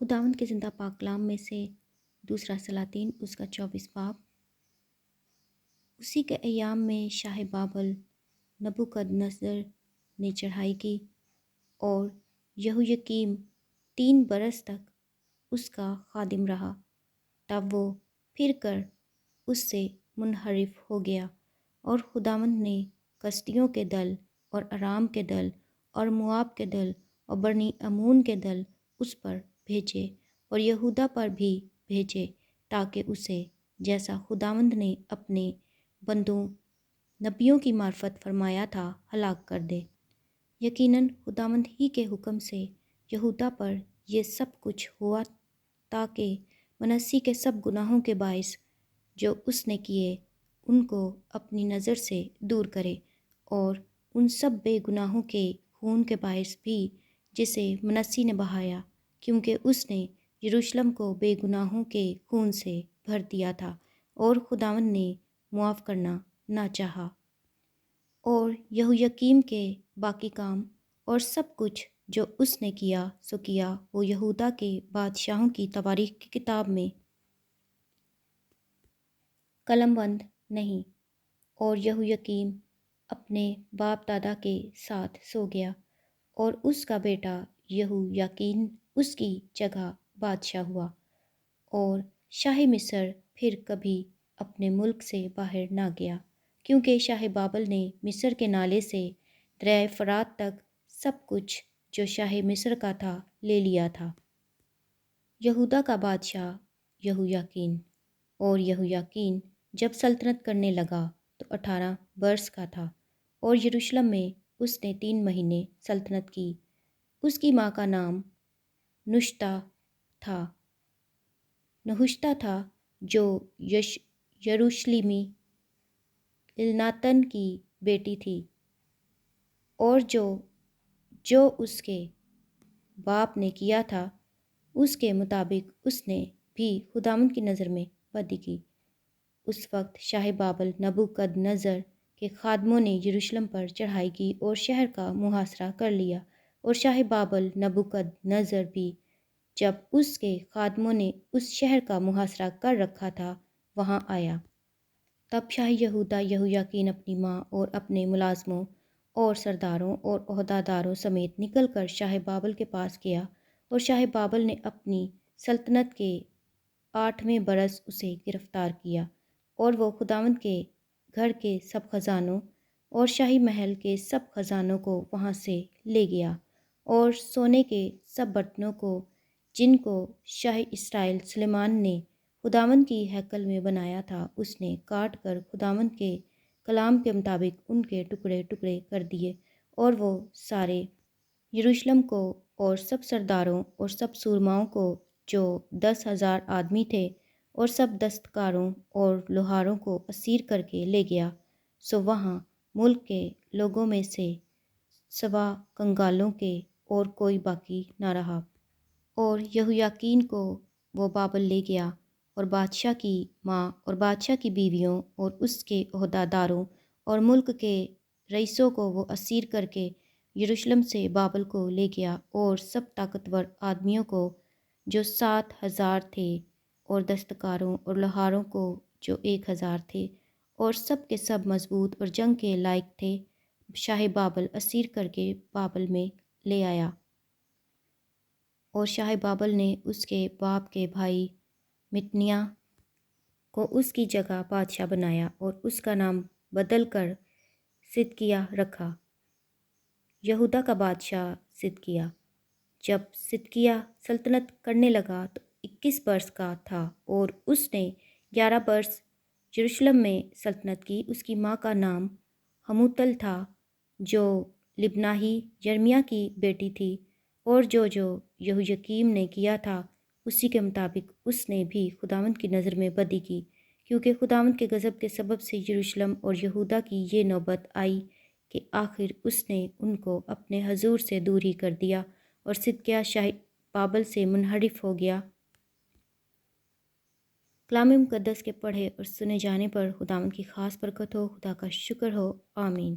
خداوند کے زندہ پاک کلام میں سے دوسرا سلاطین اس کا 24 باب۔ اسی کے ایام میں شاہ بابل نبوکدنصر نے چڑھائی کی اور یہویکیم 3 برس تک اس کا خادم رہا۔ تب وہ پھر کر اس سے منحرف ہو گیا اور خداوند نے کسدیوں کے دل اور ارام کے دل اور مواب کے دل اور بنی عمون کے دل اس پر بھیجے اور یہودا پر بھی بھیجے تاکہ اسے جیسا خداوند نے اپنے بندوں نبیوں کی معرفت فرمایا تھا ہلاک کر دے۔ یقیناً خداوند ہی کے حکم سے یہودا پر یہ سب کچھ ہوا تاکہ منسی کے سب گناہوں کے باعث جو اس نے کیے ان کو اپنی نظر سے دور کرے اور ان سب بے گناہوں کے خون کے باعث بھی جسے منسی نے بہایا، کیونکہ اس نے یروشلم کو بے گناہوں کے خون سے بھر دیا تھا اور خداوند نے معاف کرنا نہ چاہا۔ اور یہویکیم کے باقی کام اور سب کچھ جو اس نے کیا سو کیا وہ یہودا کے بادشاہوں کی تواریخ کی کتاب میں قلم بند نہیں۔ اور یہویکیم اپنے باپ دادا کے ساتھ سو گیا اور اس کا بیٹا یہویاکین اس کی جگہ بادشاہ ہوا۔ اور شاہ مصر پھر کبھی اپنے ملک سے باہر نہ گیا، کیونکہ شاہ بابل نے مصر کے نالے سے دریائے فرات تک سب کچھ جو شاہ مصر کا تھا لے لیا تھا۔ یہودا کا بادشاہ یہویاکین۔ اور یہویاکین جب سلطنت کرنے لگا تو 18 برس کا تھا اور یروشلم میں اس نے 3 مہینے سلطنت کی۔ اس کی ماں کا نام نحشتہ تھا جو یروشلیمی الناتن کی بیٹی تھی، اور جو اس کے باپ نے کیا تھا اس کے مطابق اس نے بھی خداوند کی نظر میں بدی کی۔ اس وقت شاہ بابل نبوکدنصر کے خادموں نے یروشلم پر چڑھائی کی اور شہر کا محاصرہ کر لیا، اور شاہ بابل نبوکدنصر بھی جب اس کے خادموں نے اس شہر کا محاصرہ کر رکھا تھا وہاں آیا۔ تب شاہ یہودا یہویاکین اپنی ماں اور اپنے ملازموں اور سرداروں اور عہدیداروں سمیت نکل کر شاہ بابل کے پاس گیا، اور شاہ بابل نے اپنی سلطنت کے 8ویں برس اسے گرفتار کیا، اور وہ خداوند کے گھر کے سب خزانوں اور شاہی محل کے سب خزانوں کو وہاں سے لے گیا، اور سونے کے سب برتنوں کو جن کو شاہ اسرائیل سلیمان نے خداوند کی ہیکل میں بنایا تھا اس نے کاٹ کر خداوند کے کلام کے مطابق ان کے ٹکڑے ٹکڑے کر دیے، اور وہ سارے یروشلم کو اور سب سرداروں اور سب سورماؤں کو جو 10,000 آدمی تھے اور سب دستکاروں اور لوہاروں کو اسیر کر کے لے گیا۔ سو وہاں ملک کے لوگوں میں سے سوا کنگالوں کے اور کوئی باقی نہ رہا۔ اور یہویاکین کو وہ بابل لے گیا، اور بادشاہ کی ماں اور بادشاہ کی بیویوں اور اس کے عہدیداروں اور ملک کے رئیسوں کو وہ اسیر کر کے یروشلم سے بابل کو لے گیا، اور سب طاقتور آدمیوں کو جو 7,000 تھے اور دستکاروں اور لوہاروں کو جو 1,000 تھے اور سب کے سب مضبوط اور جنگ کے لائق تھے شاہ بابل اسیر کر کے بابل میں لے آیا۔ اور شاہ بابل نے اس کے باپ کے بھائی متنیہ کو اس کی جگہ بادشاہ بنایا اور اس کا نام بدل کر صدقیہ رکھا۔ یہودا کا بادشاہ صدقیہ۔ جب صدقیہ سلطنت کرنے لگا تو 21 برس کا تھا، اور اس نے 11 برس یروشلم میں سلطنت کی۔ اس کی ماں کا نام حموتل تھا جو لبنائی یرمیہ کی بیٹی تھی، اور جو یہویاکیم نے کیا تھا اسی کے مطابق اس نے بھی خداوند کی نظر میں بدی کی، کیونکہ خداوند کے غضب کے سبب سے یروشلم اور یہودا کی یہ نوبت آئی کہ آخر اس نے ان کو اپنے حضور سے دور ہی کر دیا، اور صدقیہ شاہ بابل سے منحرف ہو گیا۔ کلام مقدس کے پڑھے اور سنے جانے پر خداوند کی خاص برکت ہو۔ خدا کا شکر ہو، آمین۔